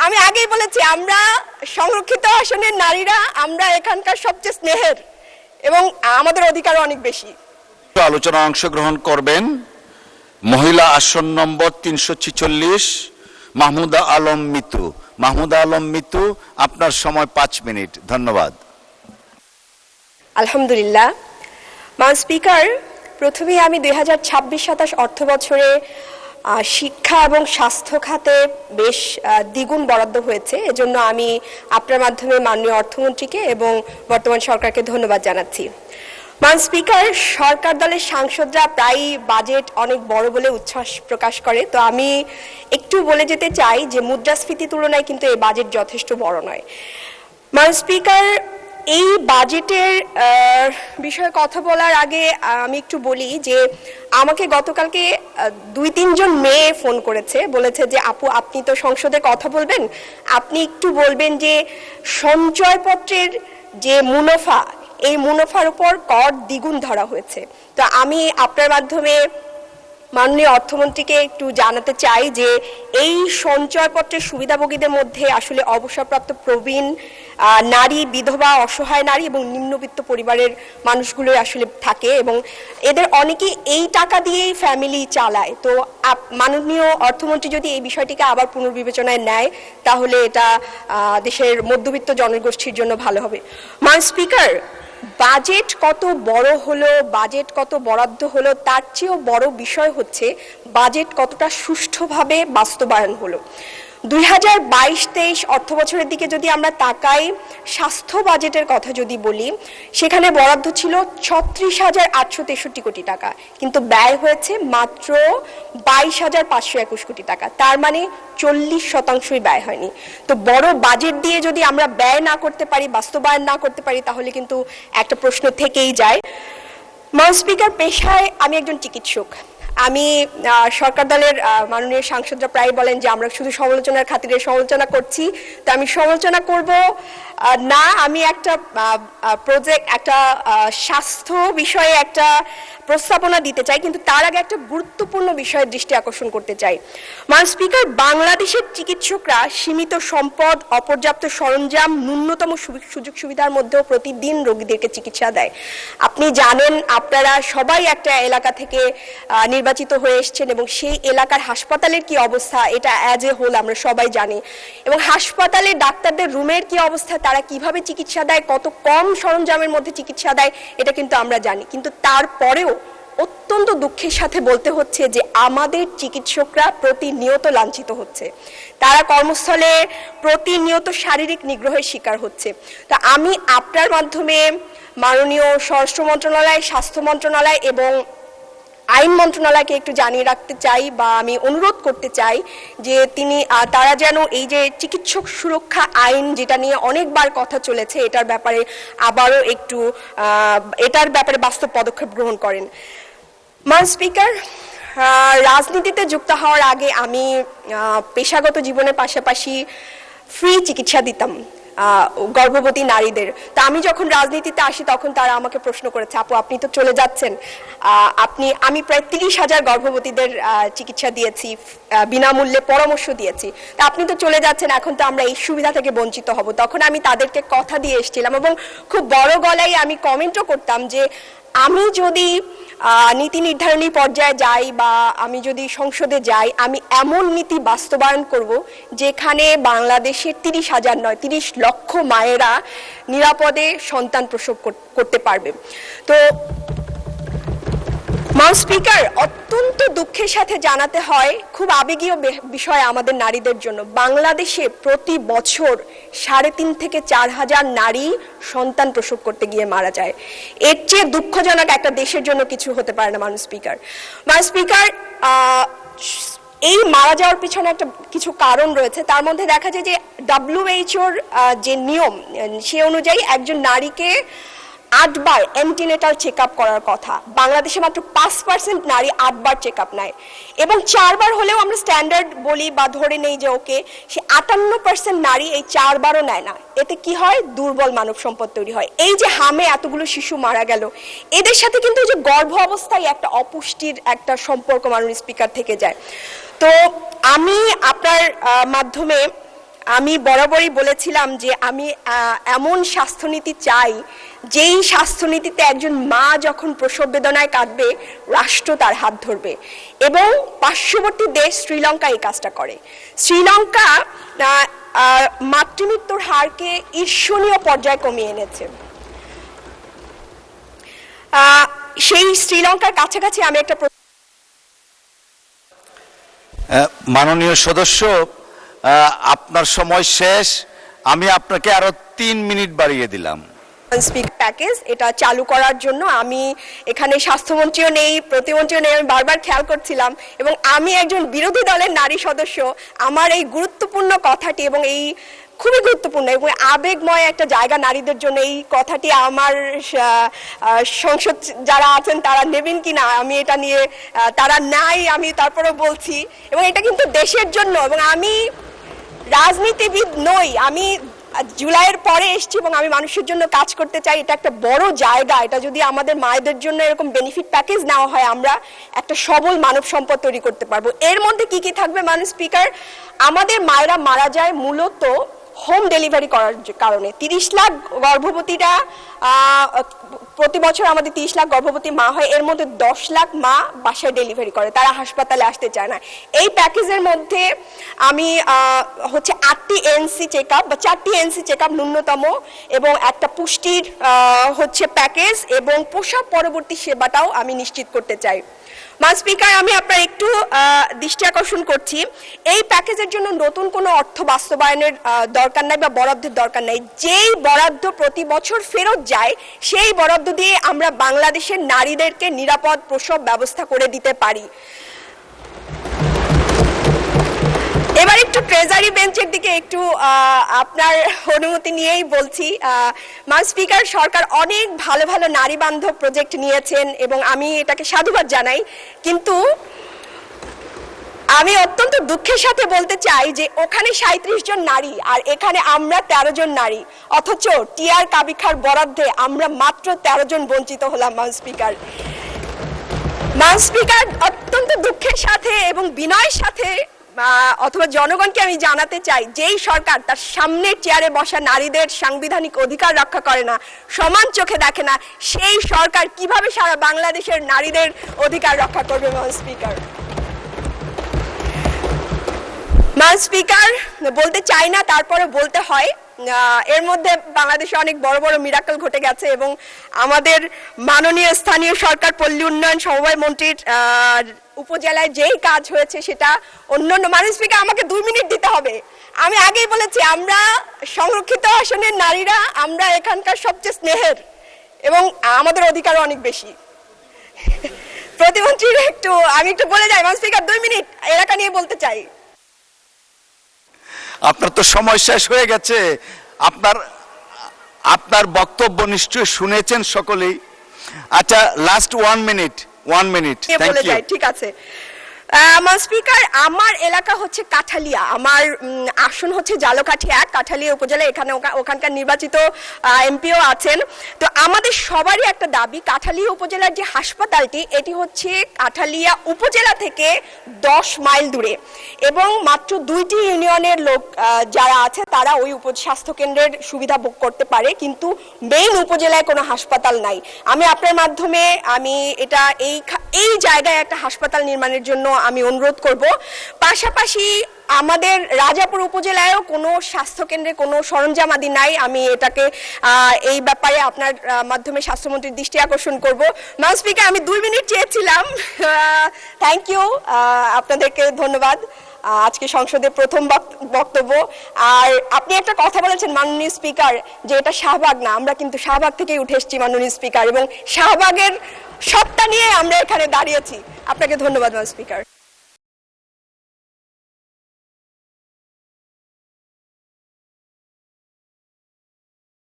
আমি আগেই বলেছি আমরা সংরক্ষিত আসনের নারীরা আমরা এখানকার সবচেয়ে স্নেহের এবং আমাদের অধিকারও অনেক বেশি। আলোচনা অংশগ্রহণ করবেন মহিলা আসন নম্বর 346 মাহমুদা আলম মিতু। মাহমুদা আলম মিতু, আপনার সময় 5 মিনিট। ধন্যবাদ। আলহামদুলিল্লাহ। মাননীয় স্পিকার, প্রথমেই আমি 2026-27 অর্থ বছরে শিক্ষা এবং স্বাস্থ্য খাতে বেশ দ্বিগুণ বরাদ্দ হয়েছে, এজন্য আমি আপনার মাধ্যমে মাননীয় অর্থমন্ত্রীকে এবং বর্তমান সরকারকে ধন্যবাদ জানাচ্ছি। মাননীয় স্পিকার, সরকার দলের সাংসদরা প্রায় বাজেট অনেক বড় বলে উচ্ছ্বাস প্রকাশ করে, তো আমি একটু বলে যেতে চাই যে মুদ্রাস্ফীতির তুলনায় কিন্তু এই বাজেট যথেষ্ট বড় নয়। মাননীয় স্পিকার, এই বাজেটের বিষয়ে কথা বলার আগে আমি একটু বলি যে আমাকে গতকালকে 2-3 জন মেয়ে ফোন করেছে, বলেছে যে আপু আপনি তো সংসদে কথা বলবেন, আপনি একটু বলবেন যে সঞ্চয়পত্রের যে মুনাফা, এই মুনাফার উপর কর দ্বিগুণ ধরা হয়েছে। তো আমি আপনার মাধ্যমে মাননীয় অর্থমন্ত্রীকে একটু জানাতে চাই যে এই সঞ্চয়পত্রের সুবিধাভোগীদের মধ্যে আসলে অবসরপ্রাপ্ত প্রবীণ নারী, বিধবা, অসহায় নারী এবং নিম্নবিত্ত পরিবারের মানুষগুলো আসলে থাকে এবং এদের অনেকেই এই টাকা দিয়েই ফ্যামিলি চালায়। তো মাননীয় অর্থমন্ত্রী যদি এই বিষয়টিকে আবার পুনর্বিবেচনায় নেয় তাহলে এটা দেশের মধ্যবিত্ত জনগোষ্ঠীর জন্য ভালো হবে। মাননীয় স্পিকার, বাজেট কত বড় হলো, বাজেট কত বরাদ্দ হলো, তার চেয়েও বড় বিষয় হচ্ছে বাজেট কতটা সুষ্ঠুভাবে বাস্তবায়ন হলো। 2022-23 অর্থ বছরের দিকে যদি আমরা তাকাই, স্বাস্থ্য বাজেটের কথা যদি বলি, সেখানে বরাদ্দ ছিল 36,863 কোটি টাকা, কিন্তু ব্যয় হয়েছে মাত্র 22,521 কোটি টাকা। তার মানে 40% ব্যয় হয়নি। তো বড় বাজেট দিয়ে যদি আমরা ব্যয় না করতে পারি, বাস্তবায়ন না করতে পারি, তাহলে কিন্তু একটা প্রশ্ন থেকেই যায়। মাননীয় স্পিকার, পেশায় আমি একজন চিকিৎসক। আমি সরকার দলের মাননীয় সাংসদরা প্রায় বলেন যে আমরা শুধু সমালোচনার খাতিরে সমালোচনা করছি, তো আমি সমালোচনা করব না, আমি একটা প্রজেক্ট, একটা স্বাস্থ্য বিষয়ে একটা প্রস্তাবনা দিতে চাই, কিন্তু তার আগে একটা গুরুত্বপূর্ণ বিষয়ের দৃষ্টি আকর্ষণ করতে চাই। মাননীয় স্পিকার, বাংলাদেশের চিকিৎসকরা সীমিত সম্পদ, অপর্যাপ্ত সরঞ্জাম, ন্যূনতম সুযোগ সুবিধার মধ্যেও প্রতিদিন রোগীদেরকে চিকিৎসা দেয়। আপনি জানেন, আপনারা সবাই একটা এলাকা থেকে নির্বাচিত হয়ে এসেছেন এবং সেই এলাকার হাসপাতালের কি অবস্থা এটা অ্যাজ এ হোল আমরা সবাই জানি, এবং হাসপাতালে ডাক্তারদের রুমের কি অবস্থা, তারা কিভাবে চিকিৎসা দেয়, কত কম সরঞ্জামের মধ্যে চিকিৎসা দেয়, এটা কিন্তু আমরা জানি। কিন্তু তারপরেও অত্যন্ত দুঃখের সাথে বলতে হচ্ছে যে আমাদের চিকিৎসকরা প্রতিনিয়ত লাঞ্ছিত হচ্ছে, তারা কর্মস্থলে প্রতিনিয়ত শারীরিক নিগ্রহের শিকার হচ্ছে। তা আমি আপনার মাধ্যমে মাননীয় স্বরাষ্ট্র মন্ত্রণালয়, স্বাস্থ্য মন্ত্রণালয় এবং আইন মন্ত্রণালয়কে একটু জানিয়ে রাখতে চাই বা আমি অনুরোধ করতে চাই যে তারা যেন এই যে চিকিৎসক সুরক্ষা আইন, যেটা নিয়ে অনেকবার কথা চলেছে, এটার ব্যাপারে আবারও একটু এটার ব্যাপারে বাস্তব পদক্ষেপ গ্রহণ করেন। মাননীয় স্পিকার, রাজনীতিতে যুক্ত হওয়ার আগে আমি পেশাগত জীবনের পাশাপাশি ফ্রি চিকিৎসা দিতাম গর্ভবতী নারীদের। তা আমি যখন রাজনীতিতে আসি তখন তারা আমাকে প্রশ্ন করেছে, আপু আপনি তো চলে যাচ্ছেন, আমি প্রায় 30,000 গর্ভবতীদের চিকিৎসা দিয়েছি, বিনামূল্যে পরামর্শ দিয়েছি, তা আপনি তো চলে যাচ্ছেন, এখন তো আমরা এই সুবিধা থেকে বঞ্চিত হব। তখন আমি তাদেরকে কথা দিয়ে এসেছিলাম এবং খুব বড় গলায় আমি কমেন্টও করতাম যে আমি যদি নীতি নির্ধারণী পর্যায়ে যাই বা আমি যদি সংসদে যাই, আমি এমন নীতি বাস্তবায়ন করব যেখানে বাংলাদেশের 30,000 নয় 30 লক্ষ মায়েরা নিরাপদে সন্তান প্রসব করতে পারবে। তো মাননীয় স্পিকার, অত্যন্ত দুঃখের সাথে জানাতে হয়, খুব আবেগীয় বিষয় আমাদের নারীদের জন্য, বাংলাদেশে প্রতি বছর 3.5 থেকে 4,000 নারী সন্তান প্রসব করতে গিয়ে মারা যায়। এর চেয়ে দুঃখজনক একটা দেশের জন্য কিছু হতে পারে না। মাননীয় স্পিকার, এই মারা যাওয়ার পিছনে একটা কিছু কারণ রয়েছে, তার মধ্যে দেখা যায় যে WHO যে নিয়ম, সে অনুযায়ী একজন নারীকে 8 বার অ্যান্টিনেটাল চেক আপ করার কথা, বাংলাদেশে মাত্র 5% নারী 8 বার চেক আপ নেয়, এবং 4 বার হলেও আমরা স্ট্যান্ডার্ড বলি বা ধরে নেই যে ওকে, সে 58% নারী এই 4 বারও নেয় না। এতে কি হয়? দুর্বল মানব সম্পদ তৈরি হয়। এই যে হামে এতগুলো শিশু মারা গেল, এদের সাথে কিন্তু এই যে গর্ভ অবস্থায় একটা অপুষ্টির একটা সম্পর্ক মাননীয় স্পিকার থেকে যায়। তো আমি আপনার মাধ্যমে আমি বরাবরই বলেছিলাম যে আমি এমন স্বাস্থ্যনীতি চাই যেই স্বাস্থ্যনীতিতে একজন মা যখন প্রসব বেদনায় কাঁদবে রাষ্ট্র তার হাত ধরবে, এবং পার্শ্ববর্তী দেশ শ্রীলঙ্কা এই কাজটা করে। শ্রীলঙ্কা মাতৃমৃত্যুর হারকে ঈর্ষণীয় পর্যায়ে কমিয়ে এনেছে। সেই শ্রীলঙ্কার কাছাকাছি আমি একটা মাননীয় সদস্য, আপনার সময় শেষ, আমি আপনাকে আরো 3 মিনিট বাড়িয়ে দিলাম। স্পিক প্যাকেজ এটা চালু করার জন্য আমি এখানে স্বাস্থ্যমন্ত্রীও নেই, প্রতিমন্ত্রীও নেই, আমি বারবার খেয়াল করছিলাম, এবং আমি একজন বিরোধী দলের নারী সদস্য, আমার এই গুরুত্বপূর্ণ কথাটি এবং এই খুবই গুরুত্বপূর্ণ এবং আবেগময় একটা জায়গা নারীদের জন্য, এই কথাটি আমার সংসদ যারা আছেন তারা নেবেন কিনা আমি এটা নিয়ে, তারা নাই, আমি তারপরেও বলছি, এবং এটা কিন্তু দেশের জন্য, এবং আমি রাজনীতিবিদ নই, আমি জুলাইয়ের পরে এসেছি এবং আমি মানুষের জন্য কাজ করতে চাই। এটা একটা বড় জায়গা, এটা যদি আমাদের মায়েদের জন্য এরকম বেনিফিট প্যাকেজ নেওয়া হয় আমরা একটা সবল মানব সম্পদ তৈরি করতে পারবো। এর মধ্যে কি কি থাকবে মাননীয় স্পিকার? আমাদের মায়েরা মারা যায় মূলত হোম ডেলিভারি করার কারণে। 30 লাখ গর্ভবতীরা প্রতি বছর আমাদের 30 লাখ গর্ভবতী মা হয়, এর মধ্যে 10 লাখ মা বাসায় ডেলিভারি করে, তারা হাসপাতালে আসতে চায় না। এই প্যাকেজের মধ্যে আমি হচ্ছে 8টি এনসি চেক আপ বা 4টি এনসি চেক আপ ন্যূনতম, এবং একটা পুষ্টির হচ্ছে প্যাকেজ, এবং প্রসব পরবর্তী সেবাটাও আমি নিশ্চিত করতে চাই। স্পিকার, আমি আপনার একটু দৃষ্টি আকর্ষণ করছি, এই প্যাকেজের জন্য নতুন কোনো অর্থ বাস্তবায়নের দরকার নাই বা বরাদ্দের দরকার নাই। যেই বরাদ্দ প্রতি বছর ফেরত যায় সেই বরাদ্দ দিয়ে আমরা বাংলাদেশের নারীদেরকে নিরাপদ প্রসব ব্যবস্থা করে দিতে পারি। এবার একটু ট্রেজারি বেঞ্চের দিকে একটু আপনার অনুমতি নিয়েই বলছি। স্পিকার, সরকার অনেক ভালো ভালো নারী বান্ধব প্রজেক্ট নিয়েছেন এবং আমি এটাকে সাধুবাদ জানাই, কিন্তু আমি অত্যন্ত দুঃখের সাথে বলতে চাই যে ওখানে 37 জন নারী আর এখানে আমরা 13 জন নারী, অথচ টিআর কাবিখার বরাদ্দে আমরা মাত্র 13 জন বঞ্চিত হলাম। স্পিকার, অত্যন্ত দুঃখের সাথে এবং বিনয়ের সাথে অথবা জনগণকে আমি জানাতে চাই, যেই সরকার তার সামনের চেয়ারে বসা নারীদের সাংবিধানিক অধিকার রক্ষা করে না, সমান চোখে দেখে না, সেই সরকার কিভাবে সারা বাংলাদেশের নারীদের অধিকার রক্ষা করবে? স্পিকার, বলতে চাই না, তারপরে বলতে হয়, এর মধ্যে বাংলাদেশে অনেক বড় বড় মিরাকল ঘটে গেছে এবং আমাদের মাননীয় স্থানীয় সরকার পল্লী উন্নয়ন সমবায় মন্ত্রীর উপজেলায় যেই কাজ হয়েছে সেটা অন্যান্য। মাননীয় স্পিকার, আমাকে 2 মিনিট দিতে হবে। আমি আগেই বলেছি আমরা সংরক্ষিত আসনের নারীরা আমরা এখানকার সবচেয়ে স্নেহের এবং আমাদের অধিকারও অনেক বেশি। প্রতিমন্ত্রীর আমি একটু বলে যাই। মাননীয় স্পিকার, 2 মিনিট এলাকা নিয়ে বলতে চাই। আপনার তো সময় শেষ হয়ে গেছে। আপনার বক্তব্য নিশ্চয়ই শুনেছেন সকলেই। আচ্ছা, লাস্ট 1 মিনিট। বলে যাই, ঠিক আছে। স্পিকার, আমার এলাকা হচ্ছে কাঠালিয়া, আমার আসন হচ্ছে জালকাঠি 1 কাঠালিয়া উপজেলা, এখানে ওখানকার নির্বাচিত এমপিও আছেন। তো আমাদের সবারই একটা দাবি, কাঠালিয়া উপজেলার যে হাসপাতালটি এটি হচ্ছে কাঠালিয়া উপজেলা থেকে 10 মাইল দূরে এবং মাত্র 2টি ইউনিয়নের লোক যারা আছে তারা ওই স্বাস্থ্য কেন্দ্রের সুবিধা ভোগ করতে পারে, কিন্তু মেইন উপজেলায় কোনো হাসপাতাল নাই। আমি আপনার মাধ্যমে আমি এটা এই জায়গায় একটা হাসপাতাল নির্মাণের জন্য আমি অনুরোধ করব। পাশাপাশি আমাদের রাজাপুর উপজেলায়ও কোনো স্বাস্থ্যকেন্দ্রে কোনো সরঞ্জামাদি নাই। আমি এটাকে এই ব্যাপারে আপনার মাধ্যমে স্বাস্থ্যমন্ত্রীর দৃষ্টি আকর্ষণ করব। ম্যাডাম স্পিকার, আমি 2 মিনিট চেয়েছিলাম। থ্যাংক ইউ, আপনাদেরকে ধন্যবাদ। আজকে সংসদে প্রথম বক্তব্য। আর আপনি একটা কথা বলেছেন মাননীয় স্পিকার যে এটা শাহবাগ না, আমরা কিন্তু শাহবাগ থেকেই উঠে এসেছি মাননীয় স্পিকার, এবং শাহবাগের সত্তা নিয়ে আমরা এখানে দাঁড়িয়েছি। আপনাকে ধন্যবাদ ম্যাডাম স্পিকার।